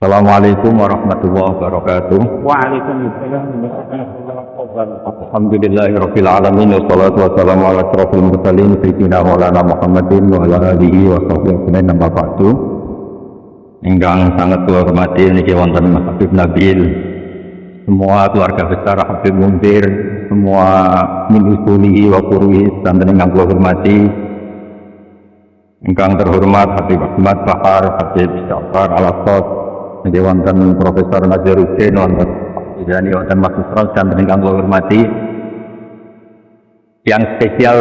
Assalamualaikum warahmatullahi wabarakatuh. Waalaikumsalam warahmatullahi wabarakatuh. Alhamdulillahirabbil alamin wassalatu wassalamu ala asyrofil mursalin sayyidina Maulana Muhammadin wa ala alihi wa sahbihi ajmain amma ba'du. Ingkang sangat kula hormati niki wonten Habib Nabil, semua keluarga besar Habib Munzir, semua min usulihi wa qurwi santen ingkang kula hormati. Ingkang terhormat Habib Ahmad Bahar, Habib Ja'far Al-Asad, niki wonten Profesor Nazaruddin, wonten Jadi wonten Mas Isron dan ingkang kula hormati. Yang spesial,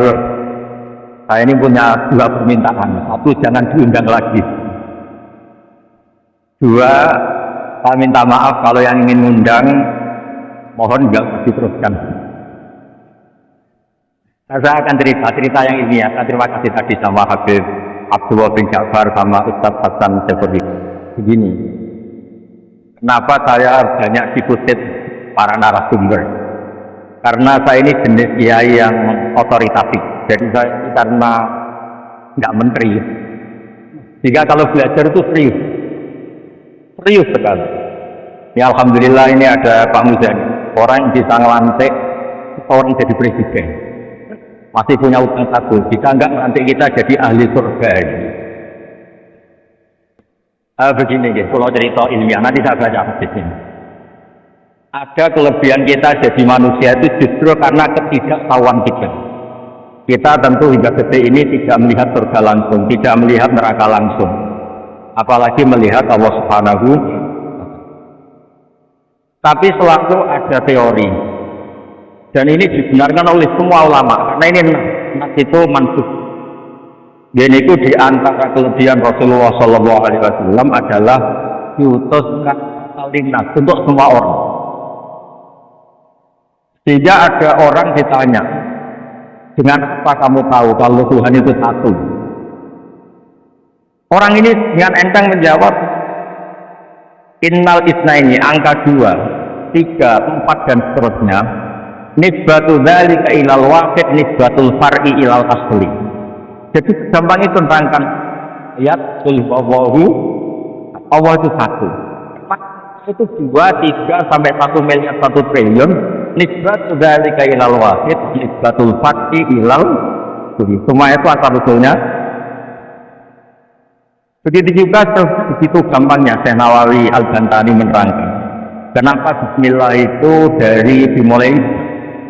saya ini punya dua permintaan. Satu, jangan diundang lagi. Dua, saya minta maaf kalau yang ingin mengundang, mohon nggak diteruskan. Nah, saya akan cerita yang ini ya. Saya terima kasih tadi sama Habib Abdullah bin Ja'far sama Ustadz Hasan Jafari. Begini, kenapa saya banyak dikutip para narasumber? Karena saya ini jenis kiai yang otoritatif. Jadi saya ini karena nggak menteri. Jika kalau belajar itu serius sekali. Ya Alhamdulillah ini ada Pak Muzani, orang yang bisa ngelantik orang jadi presiden. Masih punya utang saku. Jika enggak nanti kita jadi ahli surga. Begini guys, kalau cerita ilmiah nanti saya baca di sini. Ada kelebihan kita jadi manusia itu justru karena ketidaktahuan kita. Kita tentu hingga detik ini tidak melihat surga langsung, tidak melihat neraka langsung, apalagi melihat Allah Subhanahu. Tapi selalu ada teori, dan ini dibenarkan oleh semua ulama karena ini nas itu mansukh. Dan itu diantara kelebihan Rasulullah SAW adalah diutuskan linnas untuk semua orang. Sehingga ada orang ditanya, dengan apa kamu tahu kalau Tuhan itu satu? Orang ini dengan enteng menjawab, innal isnaini, angka 2, 3, 4 dan seterusnya. Nisbatu dzalika ilal wahid nisbatul far'i ilal asli. Jadi gampang itu terangkan ayat Allahu, Allah itu satu. Itu 2, 3 sampai 1 miliar 1 triliun. Nisbatu dzalika ilal wahid nisbatul far'i ilal asli. Semua itu asal usulnya. Begitu juga begitu gampangnya Syekh Nawawi Al-Bantani menerangkan. Kenapa Bismillah itu dimulai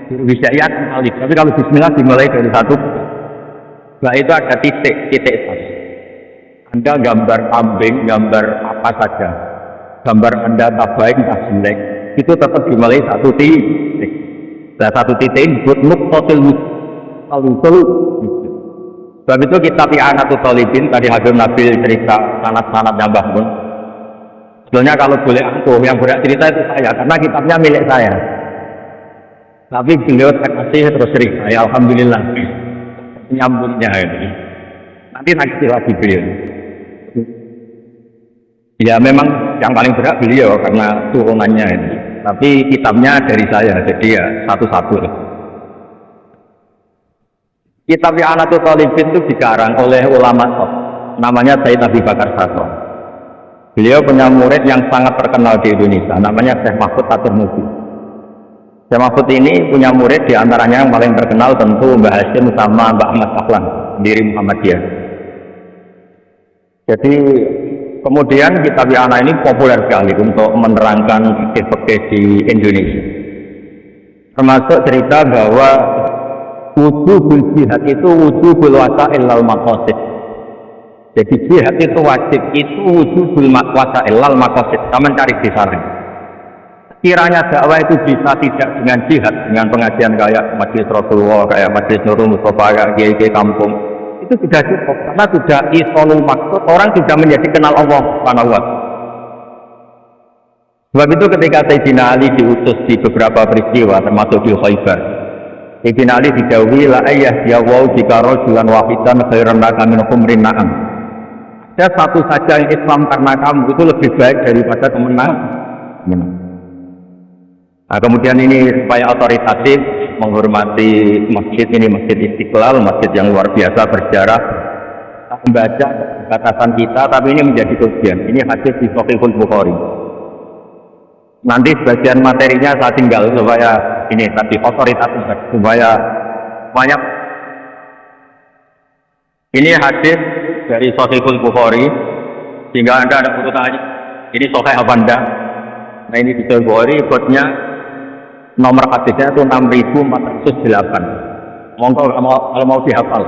Wisya'iyat alif, tapi kalau Bismillah dimulai dari satu. Nah itu ada titik satu. Anda gambar kambing, gambar apa saja, gambar Anda tak baik, tak jelek, itu tetap dimulai satu titik. Nah satu titik disebut nuqtatul al-usul. Sebab itu kitab I'anatul Talibin, tadi Habib Nabil cerita sanad-sanadnya Mbah Mun. Sebetulnya kalau boleh aku yang boleh cerita itu saya, karena kitabnya milik saya. Tapi beliau kasih terus sering, ya Alhamdulillah nyambungnya ini. Nanti lagi beliau. Ya memang yang paling berat beliau karena turunannya ini. Tapi kitabnya dari saya, jadi ya satu-satu. Kitab I'anatul Talibin itu dikarang oleh ulama top, namanya Sayyid Abi Bakar Sato. Beliau punya murid yang sangat terkenal di Indonesia, namanya Syekh Mahfud At-Tirmidzi. Syekh Mahfud ini punya murid diantaranya yang paling terkenal tentu Mbah Hasyim sama Mbah Ahmad Dahlan, pendiri Muhammadiyah. Jadi kemudian kitab I'anah ini populer sekali untuk menerangkan fikih-fikih di Indonesia. Termasuk cerita bahwa wujubul jihad itu wujubul wasa'il lal maqasid. Jadi jihad itu wajib, itu wujubul wasa'il lal maqasid. Kita mencari disaring. Kiranya dakwah itu bisa tidak dengan jihad, dengan pengajian kayak Majelis Rasulullah, kayak Majelis Nurul Mustafa, kayak GIG kampung, itu tidak cukup karena sudah isolul maksud, orang sudah menjadi kenal Allah Subhanahu wa ta'ala. Sebab itu ketika Sayyidina Ali diutus di beberapa peristiwa termasuk di Khaybar, Sayyidina Ali didhawuhi la ayah ya wa jika rajulan wahidan khairan laka min humrin na'am. Ada satu saja yang Islam karena kamu itu lebih baik daripada kemenangan. Nah, kemudian ini supaya otoritatif menghormati masjid ini, Masjid Istiqlal, masjid yang luar biasa bersejarah. membaca batasan kita, tapi ini menjadi kelebihan. Ini hadis di Sahihul Bukhari. Nanti sebagian materinya saya tinggal supaya ini tadi otoritas supaya banyak. Ini hadis dari Sahihul Bukhari, sehingga Anda ada urutannya. Ini Sahih apa enggak? Nah ini di Sahih Bukhari, kodnya nomor hadisnya itu 6408. Monggo kalau mau dihafal.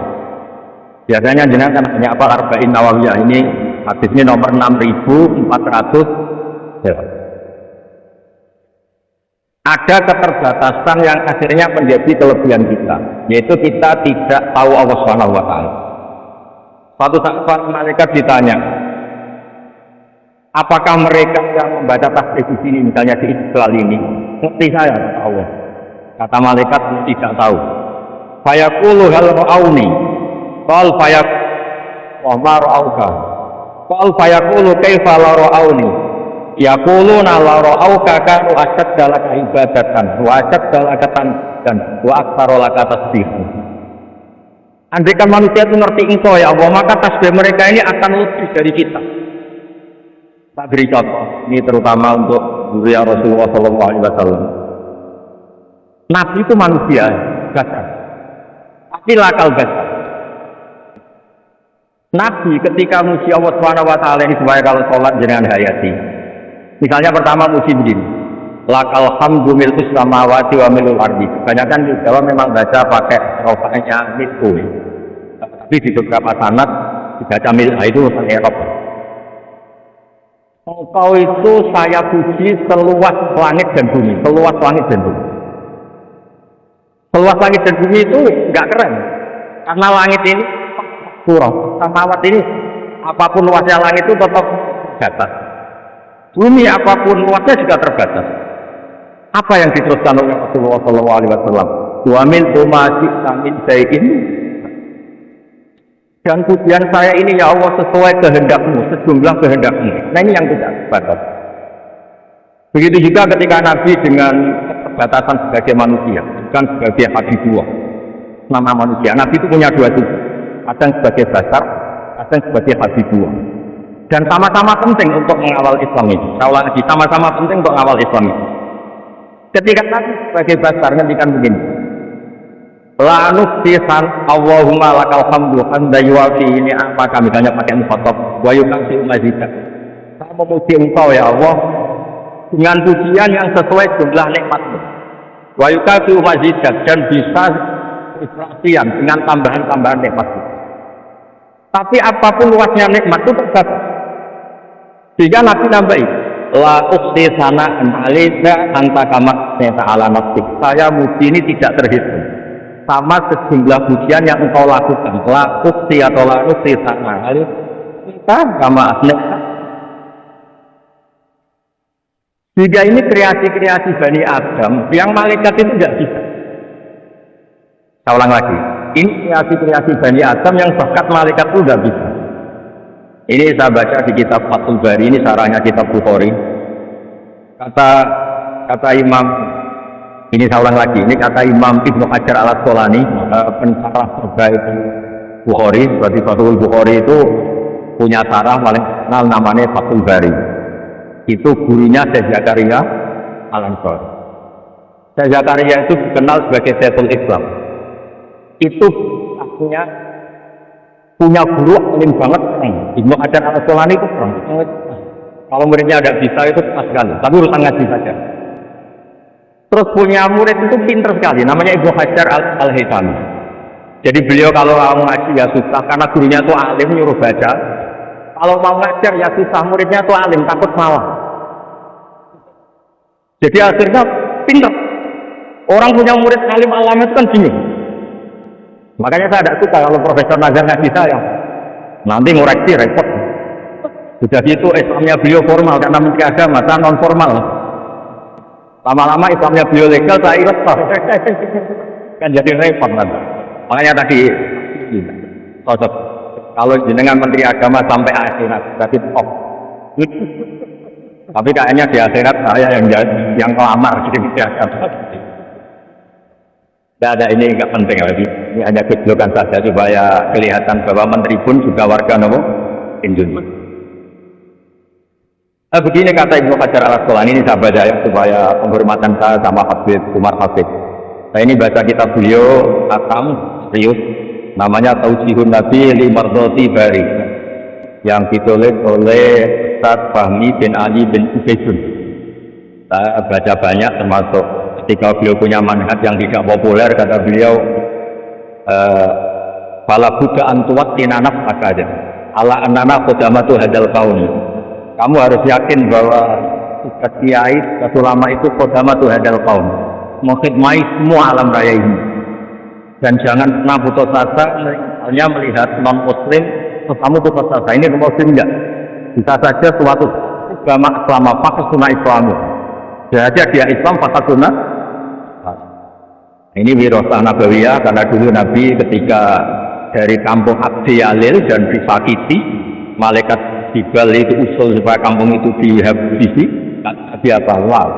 Biasanya jenengan kan hanya apa Arba'in Nawawiyah. Ini hadis ini nomor 6400. Ada keterbatasan yang akhirnya menjadi kelebihan kita, yaitu kita tidak tahu Allah Subhanahu wa taala. Suatu saat malaikat ditanya, apakah mereka yang membaca tasbih di sini, misalnya di Istiqlal ini, ngerti saya kata Allah? Kata malaikat tidak tahu. Fayaqulu hal ra'auni. Qal fayaq wa ma ra'auka. Qal fayaqulu kaifa la ra'auni. Yaquluna la ra'auka kanu asyadda laka ibadatan wa asyadda laka dan wa aktsara laka tasbihan. Andaikan manusia itu ngerti engkau ya Allah, maka tasbih mereka ini akan lebih dari kita. Tak beri contoh, ini terutama untuk zuriat Rasulullah SAW. Nabi itu manusia, gajah, tapi lakal gajah. Nabi ketika muji Allah SWT ini supaya kalau sholat jangan hayati. Misalnya pertama muji begini, lakal hamdu milkus samawati wa milul ardi. Kebanyakan di Jawa memang baca pakai rofanya milku, tapi di beberapa sanad dibaca mil, itu urusan Eropa. Engkau itu saya puji seluas langit dan bumi, seluas langit dan bumi. Seluas langit dan bumi itu nggak keren, karena langit ini surah, samawat ini apapun luasnya langit itu tetap terbatas. Bumi apapun luasnya juga terbatas. Apa yang diteruskan oleh Rasulullah SAW? Wa min tumasi min sayin. Dan pujian saya ini ya Allah sesuai kehendakmu, sejumlah kehendakmu. Nah ini yang tidak terbatas. Begitu juga ketika Nabi dengan keterbatasan sebagai manusia, bukan sebagai habibullah, nama manusia. Nabi itu punya dua sisi, kadang sebagai basar, kadang sebagai habibullah. Dan sama-sama penting untuk mengawal Islam itu. Saya ulang lagi, sama-sama penting untuk mengawal Islam itu. Ketika Nabi sebagai basar ngendikan begini, la nusihan Allahumma lakal hamdu anda yuwafi ini apa kami misalnya pakai mukhatab wa yukasi mazidah. Saya memuji engkau ya Allah dengan pujian yang sesuai jumlah nikmatmu. Wa yukasi mazidah, dan bisa perhatian dengan tambahan-tambahan nikmatmu. Tapi apapun luasnya nikmat itu terbatas. Sehingga Nabi nambahi, la ukhsi sana'an alika anta kama ta'ala nafsik. Saya muji ini tidak terhitung sama sejumlah pujian yang engkau lakukan. La ukhsi atau la ukhsi sana'an alika kama asnaka. Sehingga ini kreasi-kreasi Bani Adam yang malaikat itu tidak bisa. Saya ulang lagi, ini kreasi-kreasi Bani Adam yang bakat malaikat itu tidak bisa. Ini saya baca di kitab Fathul Bari, ini sarahnya kitab Bukhari. Kata Imam, ini saya ulang lagi, ini kata Imam Ibnu Hajar al-Asqalani, pensarah terbaik Bukhari. Berarti Fathul Bukhari itu punya sarah paling kenal namanya Fathul Bari. Itu gurunya Syekh Zakaria Al-Ansari. Syekh Zakaria itu dikenal sebagai Syekhul Islam. Itu akhirnya punya guru alim banget. Ibnu Hajar al-Asqalani itu kurang. Kalau muridnya ada bisa itu pas sekali, tapi urusan ngaji saja. Terus punya murid itu pinter sekali, namanya Ibnu Hajar al-Haytami. Jadi beliau kalau mau ngaji ya susah, karena gurunya itu alim nyuruh baca. Kalau mau ngajar ya susah, muridnya itu alim, takut salah. Jadi akhirnya pinter. Orang punya murid alim alam itu kan bingung. Makanya saya tidak suka kalau Profesor Nazar ngaji saya. Nanti ngoreksi repot. Sudah gitu Islamnya beliau formal karena Menteri Agama, saya non formal. Lama-lama Islamnya beliau legal, saya irot. Kan jadi repot nanti. Makanya tadi cocok. Kalau jenengan Menteri Agama sampai akhirat, berarti top. Tapi kayaknya di akhirat saya yang ngelamar jadi Menteri Agama. Tidak ada, ini nggak penting lagi. Ini hanya kejulukan saja supaya kelihatan bahwa menteri pun juga warga nopo Indonesia. Begini kata Ibnu Hajar al-Asqalani, ini saya baca ya supaya penghormatan saya sama Habib Umar Habib. Saya ini baca kitab beliau Akam serius, namanya Taujihun Nabi li Mardhati Bari, yang ditulis oleh Ustaz Fahmi bin Ali bin Ubaidun. Saya baca banyak, termasuk ketika beliau punya manhaj yang tidak populer, kata beliau fala buddha antuwat tinanaf aja ala anana qodamatu hadal kaun. Kamu harus yakin bahwa tugas kiai, tugas ulama itu qodamatu hadal kaun, menghidmati semua alam raya ini. Dan jangan pernah putus asa hanya melihat non muslim kamu putus asa. Ini muslim enggak, bisa saja suatu agama selama pakai sunnah Islam. Jadi dia Islam pakai sunnah. Ini wirasah nabawiyah, karena dulu Nabi ketika dari kampung Abdi Yalil dan disakiti, malaikat Jibril itu usul supaya kampung itu dihabisi. Nabi apa? Wow.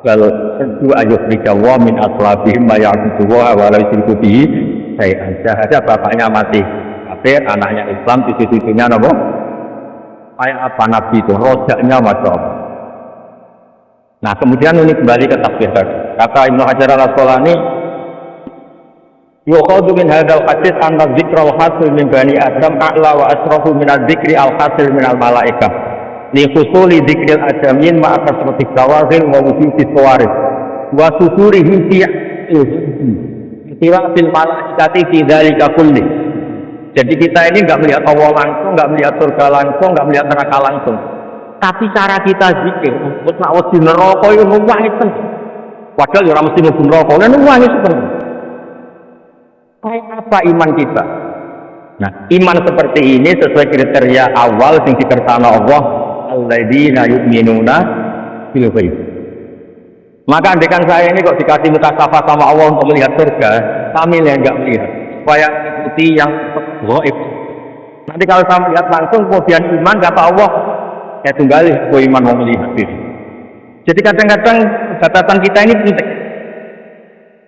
Kalau tentu ayuh rijawa min aslabihim mayakutu wa walau yusyriku bihi syai'an. Saja bapaknya mati kafir, anaknya Islam, cucu-cucunya nopo kayak apa Nabi itu, rojaknya Masya Allah. Nah kemudian ini kembali ke tafsir tadi. Kata Ibnu Hajar al-Asqalani, yukhadhu min hadzal hadits anna dzikral hasil min bani Adam a'la wa asrafu min adzikri al-hasil min al-malaikah. Li husuli dzikril adamin ma'a kasrati zawahir wa wujudi sawarif wa susurihim fi fil malaikati fi dzalika kulli. Jadi kita ini enggak melihat Allah langsung, enggak melihat surga langsung, enggak melihat neraka langsung. Tapi cara kita zikir, untuk nak wedi neraka itu nuwangi ten. Padahal ora mesti mlebu neraka, lan nuwangi ten. Kayak apa iman kita? Nah, iman seperti ini sesuai kriteria awal yang dikersakno Allah, alladzina yu'minuna bil ghaib. Maka andekan saya ini kok dikasih mutasafah sama Allah untuk melihat surga, kami yang enggak melihat, supaya mengikuti yang gaib. Nanti kalau saya melihat langsung kemudian iman, kata Allah, ya tunggali aku iman mau melihat itu. Jadi kadang-kadang catatan kita ini penting.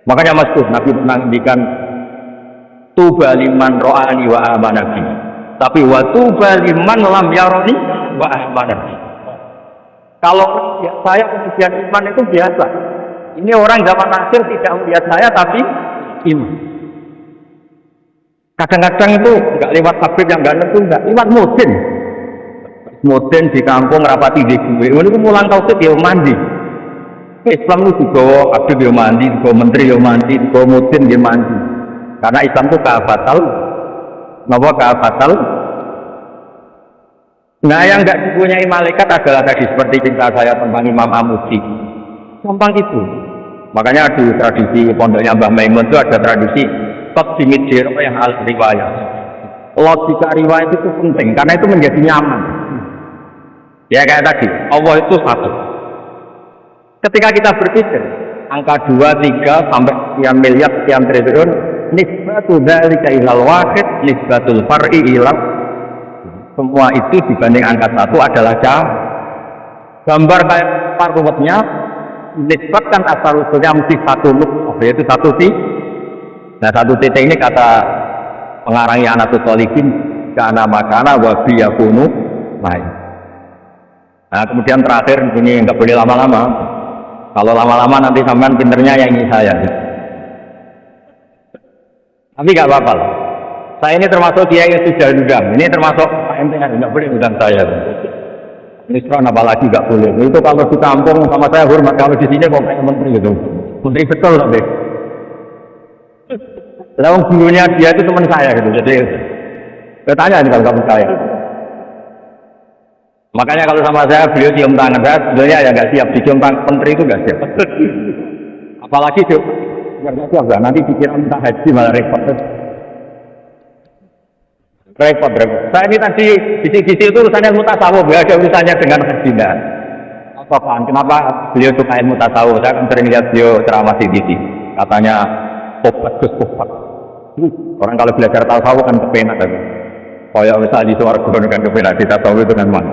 Makanya masyhur Nabi pernah ngendikan tuba liman ro'ani wa amana bi. Tapi wa tuba liman lam yarani wa amana bi. Kalau ya, saya kemudian iman itu biasa. Ini orang zaman akhir tidak melihat saya tapi iman. Kadang-kadang itu enggak lewat tabib yang enggak nentu, enggak lewat mudin. Mudin di kampung rapati di gue. Ini mulang tauhid ya mandi. Islam itu juga abdi ya mandi, juga menteri ya mandi, juga mudin ya mandi. Karena Islam itu kaafatal. Napa kaafatal? Nah yang enggak dipunyai malaikat adalah tadi seperti cerita saya tentang Imam Amudi. Gampang itu. Makanya di tradisi pondoknya Mbah Maimun itu ada tradisi taqdimid yang al riwayat. Logika riwayat itu penting karena itu menjadi nyaman. Ya kayak tadi, Allah itu satu. Ketika kita berpikir angka 2, 3 sampai sekian miliar, sekian triliun, nisbatu dzalika ilal wahid, nisbatul far'i ilal, semua itu dibanding angka 1 adalah jauh. Gambar kayak ruwetnya, nisbatkan asal usulnya mesti satu nuktoh, yaitu satu titik. Nah satu titik ini kata pengarangnya Anatul Tolikin, kana makana wa biyakunu main. Nah kemudian terakhir ini nggak boleh lama-lama. Kalau lama-lama nanti sampean pinternya yang ini saya. Tapi nggak apa-apa. Saya ini termasuk dia yang sudah undang. Ini termasuk Pak MPR, nggak boleh undang saya. Ini sekarang apalagi nggak boleh. Itu kalau di kampung sama saya hormat, kalau di sini kok kayak menteri gitu. Menteri betul tapi. Lalu gurunya dia itu teman saya gitu. Jadi saya tanya nih kalau kamu saya. Makanya kalau sama saya beliau cium tangan saya sebenarnya ya nggak siap dicium tangan menteri itu nggak siap. Apalagi tuh nggak siap lah nanti pikiran minta haji malah repot. Repot. Saya ini tadi bisik-bisik itu urusannya mutasawuf, nggak ada urusannya dengan haji dan apa-apaan. Kenapa beliau suka ilmu tasawuf? Saya kan sering lihat beliau ceramah di TV. Katanya tobat. Orang kalau belajar tasawuf kan kepenak kan. Kayak misalnya di suarga kan kepenak, di tasawuf itu kan mana?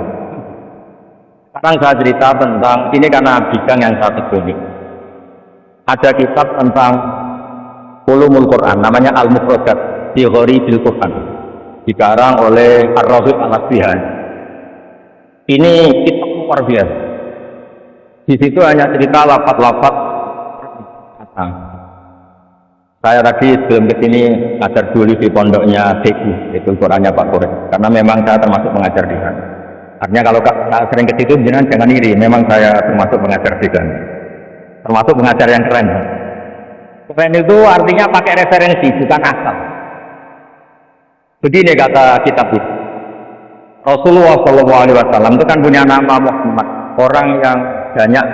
Sekarang saya cerita tentang, ini karena bidang yang saya tekuni. Ada kitab tentang Ulumul Quran, namanya Al-Mufradat fi Gharibil Quran, dikarang oleh Ar-Raghib Al-Asbihani. Ini kitab luar biasa. Di situ hanya cerita lafaz-lafaz kata. Saya tadi sebelum kesini ngajar dulu di pondoknya TQ, itu Qurannya Pak Kores, karena memang saya termasuk mengajar di sana. Artinya kalau saya sering ke situ, jangan iri, memang saya termasuk mengajar di sana. Termasuk mengajar yang keren. Keren itu artinya pakai referensi, bukan asal. Begini kata kitab itu. Rasulullah SAW itu kan punya nama Muhammad, orang yang banyak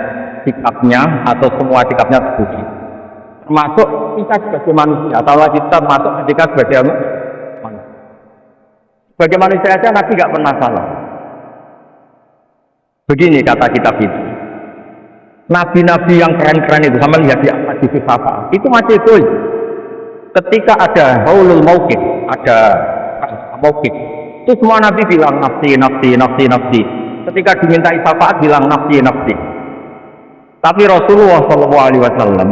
sikapnya atau semua sikapnya terpuji. Termasuk kita sebagai manusia, atau kita masuk ketika sebagai manusia. Sebagai manusia saja Nabi tidak pernah salah. Begini kata kitab itu. Nabi-nabi yang keren-keren itu, sama lihat di atas di Fafa, itu masih itu. Ketika ada haulul mauqif, ada mauqif, itu semua nabi bilang nafsi, nafsi, nafsi, nafsi. Ketika dimintai syafaat bilang nafsi, nafsi. Tapi Rasulullah SAW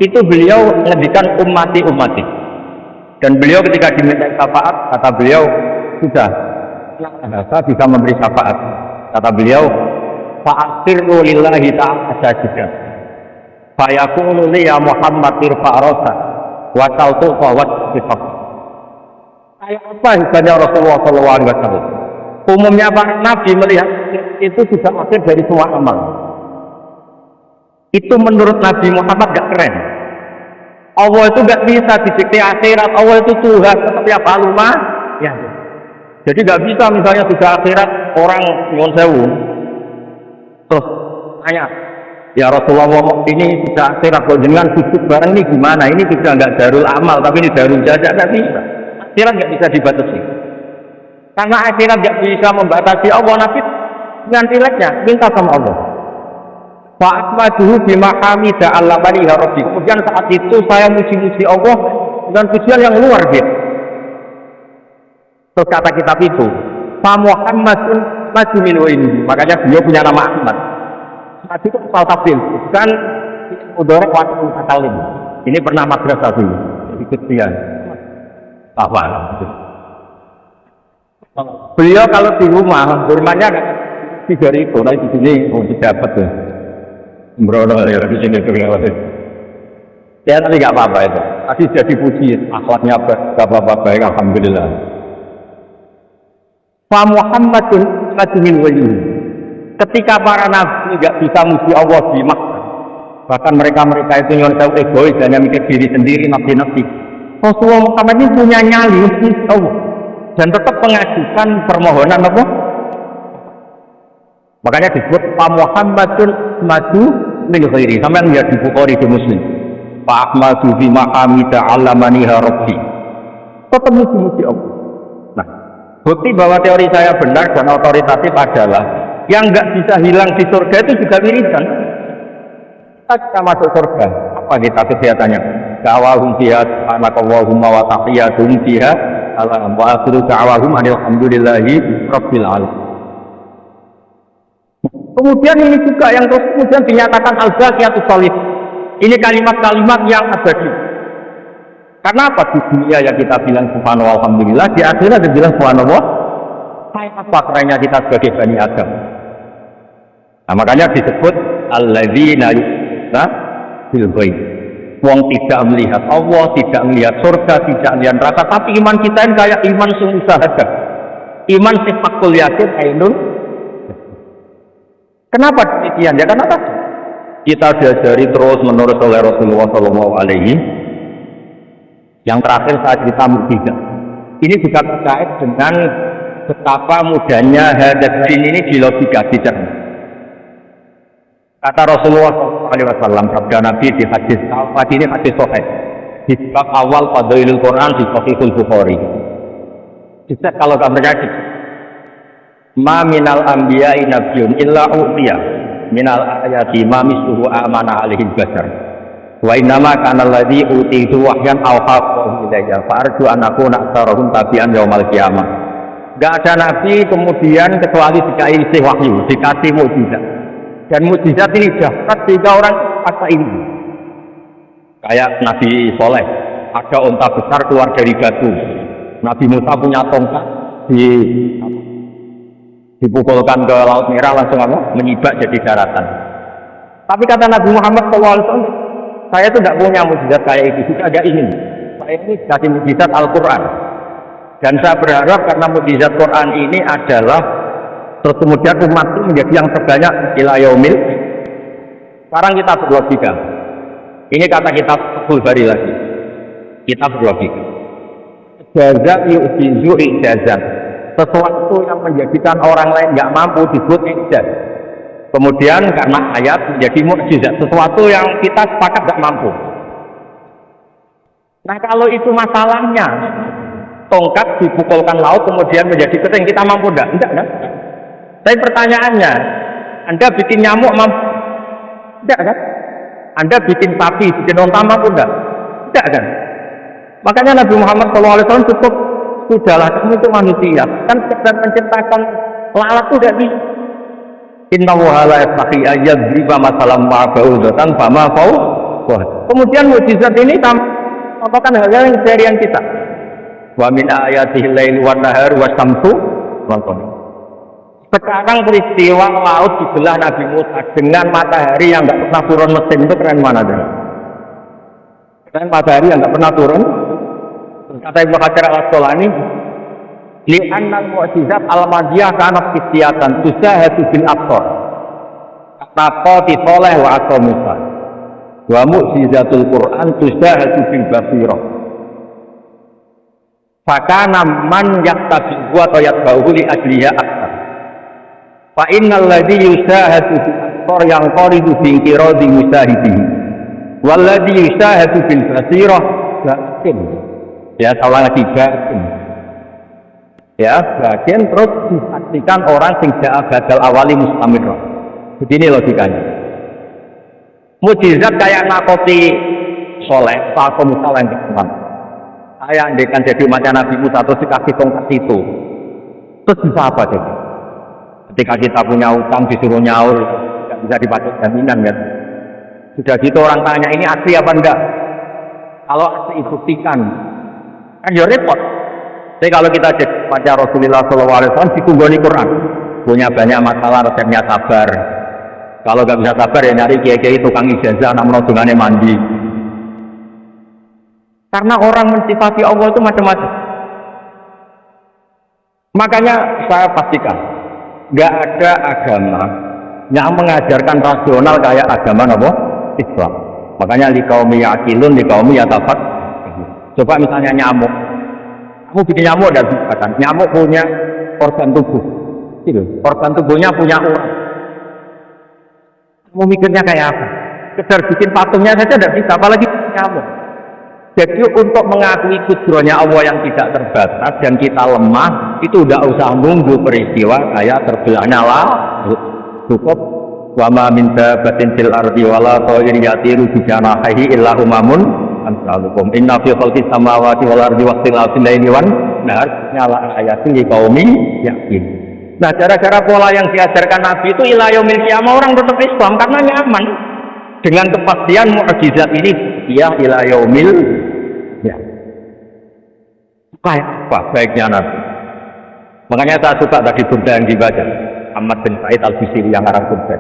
itu beliau menghentikan ummati, ummati. Dan beliau ketika dimintai syafaat, kata beliau sudah, saya bisa memberi syafaat. Kata beliau, fa'akhirru lillahi ta'ala sajidah fa'yakulu li ya Muhammad irfa' rosa wa saltu fawad sifat. Kayak apa hisanya Rasulullah SAW? Umumnya para nabi melihat itu sudah akhir dari semua amal. Itu menurut Nabi Muhammad gak keren. Allah itu gak bisa didikte akhirat. Allah itu Tuhan setiap haluma ya. Jadi gak bisa misalnya sudah akhirat orang nyuwun sewu terus tanya, ya Rasulullah ini sudah akhirat, kalau jenengan sujud bareng ini gimana? Ini sudah nggak darul amal, tapi ini darul jazaa, nggak bisa. Akhirat nggak bisa dibatasi. Karena akhirat nggak bisa membatasi Allah, Nabi dengan rileknya minta sama Allah. Fa'atmaduhu bimahamidah allamani ya Rabbi. Kemudian saat itu saya muji-muji Allah dengan pujian yang luar biasa. Terus kata kitab itu, Fa Muhammadun maju min ini, makanya beliau punya nama Ahmad. Maju itu soal tafsir, bukan udorek waktu mutakalim. Ini pernah madrasah dulu, ikut dia. Apa? Beliau kalau di rumahnya nggak tiga itu, nanti di sini dapat tuh. Mbrono ya di sini tuh lewat itu. Ya tapi nggak apa-apa itu. Tadi jadi puji, akhlaknya baik, alhamdulillah. Fa Muhammadun min wajhi. Ketika para nabi tidak bisa muji Allah di Makkah, bahkan mereka itu yang tahu egois dan yang mikir diri sendiri, nabi-nabi. Rasulullah Muhammad ini punya nyali untuk Allah dan tetap mengajukan permohonan apa? Makanya disebut Fa Muhammadun maju min ghairi. Sampai lihat di Bukhari di Muslim. Fa Ahmadu fi mahamida allamaniha rabbi. Tetap muji Allah. Bukti bahwa teori saya benar dan otoritatif adalah yang nggak bisa hilang di surga itu juga wiridan. Kita masuk surga, apa kita kegiatannya? Da'wahum fiha subhanakallahumma wa tahiyyatuhum fiha salam wa akhiru da'wahum alhamdulillahi rabbil alamin. Kemudian ini juga yang terus kemudian dinyatakan al-baqiyatus shalih. Ini kalimat-kalimat yang abadi. Karena apa di dunia yang kita bilang subhanallah alhamdulillah, di akhirat kita bilang subhanallah. Apa kerennya kita sebagai Bani Adam? Nah, makanya disebut alladzina yu'minuna bil ghaib. Wong tidak melihat Allah, tidak melihat surga, tidak melihat neraka, tapi iman kita ini kayak iman sungguh sahada. Iman sifakul yakin ainun. Kenapa demikian? Ya karena tadi kita diajari terus menerus oleh Rasulullah SAW. Yang terakhir saat kita mukjizat. Ini juga terkait dengan betapa mudahnya hadat din ini di logika, dicerna. Kata Rasulullah SAW, sabda Nabi di hadis Al-Fatih, ini hadis sahih. Di bab awal Fadailul Quran di Sahihul Bukhari. Bisa kalau kamu percaya, ma minal anbiya'i nabiyyun illa u'tiya minal ayati ma misluhu amana alaihi bashar. Wa innama kana alladhi utitu wahyan awhaqahu ilayya fa arju an akuna aktsarahum tabi'an yaumal qiyamah. Enggak ada nabi kemudian kecuali dikasih wahyu, dikasih mukjizat. Dan mukjizat ini dapat sehingga orang paksa ini. Kayak Nabi Soleh ada unta besar keluar dari batu. Nabi Musa punya tongkat, dipukulkan ke Laut Merah, langsung menyibak jadi daratan. Tapi kata Nabi Muhammad SAW, saya itu tidak punya mukjizat kayak itu, juga ada ingin. Saya ini dikasih mukjizat Al-Quran. Dan saya berharap karena mukjizat Quran ini adalah terus kemudian umat itu menjadi yang terbanyak ila yaumil. Sekarang kita berlogika. Ini kata kita Fathul Bari lagi. Kita berlogika. Jaza yu'jizu ijazan. Sesuatu yang menjadikan orang lain nggak mampu disebut ijaz. Kemudian karena ayat menjadi mukjizat. Sesuatu yang kita sepakat nggak mampu. Nah kalau itu masalahnya, tongkat dipukulkan laut kemudian menjadi keting, kita mampu enggak? Enggak kan? Tapi pertanyaannya, Anda bikin nyamuk mampu? Enggak kan? Anda bikin sapi, bikin onta mampu enggak? Enggak kan? Makanya Nabi Muhammad SAW cukup, sudahlah kamu itu manusia, kan sekedar menciptakan lalat itu enggak bisa. Inna wahala yastaqi ayyadriba masalam ma'ba'udatan fama fau. Kemudian mukjizat ini contohkan hal-hal yang keseharian kita. Wa min ayatihi lail wan nahar wasyamsu wal qamar. Sekarang peristiwa laut dibelah Nabi Musa dengan matahari yang enggak pernah turun mesin, itu keren mana deh? Keren matahari yang enggak pernah turun. Kata Ibnu Hajar Al-Asqalani, li annal mu'jizat al-madiyah kanat qisiyatan tusahatu bil absar. Taqati soleh wa asa Musa. Wa mu'jizatul Qur'an tusahatu bil basirah. Fakana man yaktabi wa yatba'uhu li ajliha aktar. Fa innal ladzi yusahadu bil absar yang qaridu bi inqiradi musahidihi. Wal ladzi yusahadu bil basirah batin. Ya, salah lagi batin. Ya, bagian terus disaksikan orang sing ja'a badal awali mustamirah. Begini logikanya. Mukjizat kayak nakoti soleh, Pak Musa yang teman. Saya andekan jadi umatnya Nabi Musa terus dikasih tongkat itu. Terus bisa apa jadi? Ketika kita punya utang disuruh nyaur, tidak bisa dipakai jaminan kan? Sudah gitu orang tanya ini asli apa enggak? Kalau asli buktikan, kan ya repot. Jadi kalau kita jadi baca Rasulullah SAW ditunggoni Quran, punya banyak masalah resepnya sabar. Kalau nggak bisa sabar ya nyari kiai-kiai tukang ijazah, namun dungannya mandi. Karena orang mensifati Allah itu macam-macam. Makanya saya pastikan, nggak ada agama yang mengajarkan rasional kayak agama apa? Islam. Makanya li qaumi yaqilun li qaumi yatafak. Coba misalnya nyamuk. Kamu bikin nyamuk dan bisa kan? Nyamuk punya organ tubuh. Gitu. Organ tubuhnya punya urat. Kamu mikirnya kayak apa? Sekedar bikin patungnya saja tidak bisa, apalagi nyamuk. Jadi untuk mengakui kudrohnya Allah yang tidak terbatas dan kita lemah, itu tidak usah nunggu peristiwa kayak terbelahnya laut. Cukup wa ma min dabbatin fil ardi wala ta'irin yatiru bi janahihi illa umamun amsalukum inna fi khalqis samawati wal ardi waqtilafil laili wan nahar la ayatin liqaumin yaqin. Nah, gara-gara pola yang diajarkan Nabi itu ila yaumil qiyamah orang tetap Islam karena nyaman dengan kepastian mukjizat ini ya ila yaumil ya. Kayak apa baiknya Nabi? Makanya saya suka tadi burda yang dibaca Ahmad bin Said Al-Busiri yang ngarang burda.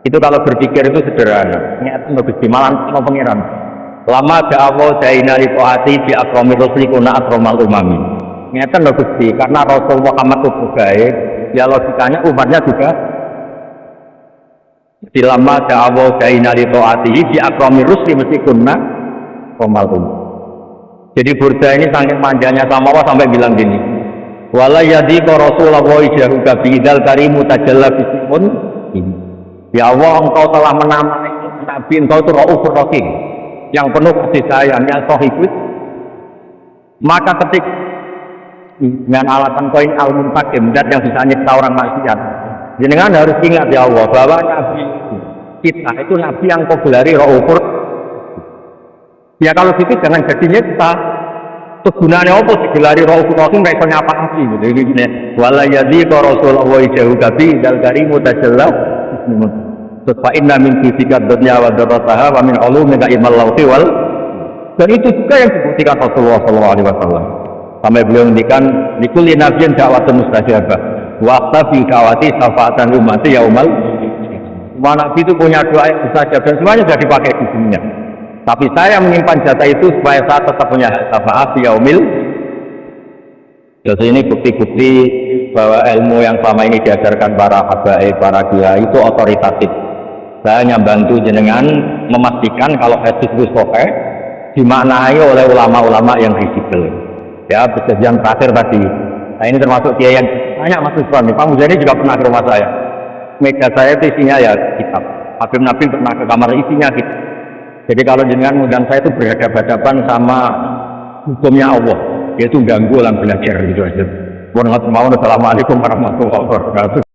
Itu kalau berpikir itu sederhana. Nyata Gusti malam sama pengiran. Lama da'awa jaina li taati bi akramir rusli kuna akramal umami. Nyata Gusti karena Rasul Muhammad itu baik, ya logikanya umatnya juga. Di lama da'awa jaina li taati bi akramir rusli mesti kuna akramal umami. Jadi burda ini saking manjanya sama Allah sampai bilang gini. Wala yadi ka Rasulullah jahu kabidal karimu tajalla bisimun ini. Ya Allah, engkau telah menamai Nabi engkau itu Raufur Rahim yang penuh kasih sayang, yang sahibus. Maka ketika dengan alasan koin al-muntakim dan yang bisa nyipta orang maksiat, jenengan harus ingat ya Allah bahwa Nabi kita itu Nabi yang kau gelari Raufur. Ya kalau gitu jangan jadi nyipta. Terus gunanya apa digelari Raufur Rahim mereka nyapa asli gitu. Jadi wala yadi ka Rasulullah jahu kabidal karimu tajalla terus fa inna min fisika dunya wa darataha wa min ulumika ilmal lawhi wal Dan itu juga yang dibuktikan Rasulullah SAW. Sampai beliau ngendikan, "Likulli nabiyyin da'watun mustajabah, wa akhtafi da'wati syafa'atan ummati yaumal." Semua nabi itu punya doa yang mustajab dan semuanya sudah dipakai di dunia. Tapi saya menyimpan jatah itu supaya saya tetap punya hak syafaat di yaumil. Jadi ini bukti-bukti bahwa ilmu yang selama ini diajarkan para habaib, para kiai itu otoritatif. Saya hanya bantu jenengan memastikan kalau hadis itu sahih dimaknai oleh ulama-ulama yang risibel. Ya, perjanjian terakhir tadi. Nah ini termasuk kiai yang banyak Mas Usman. Pak Muzani juga pernah ke rumah saya. Meja saya itu isinya ya kitab. Habib Nabi pernah ke kamar isinya kitab. Jadi kalau jenengan ngundang saya itu berhadapan-hadapan sama hukumnya Allah. Yaitu ganggu orang belajar gitu aja. Assalamualaikum warahmatullahi wabarakatuh.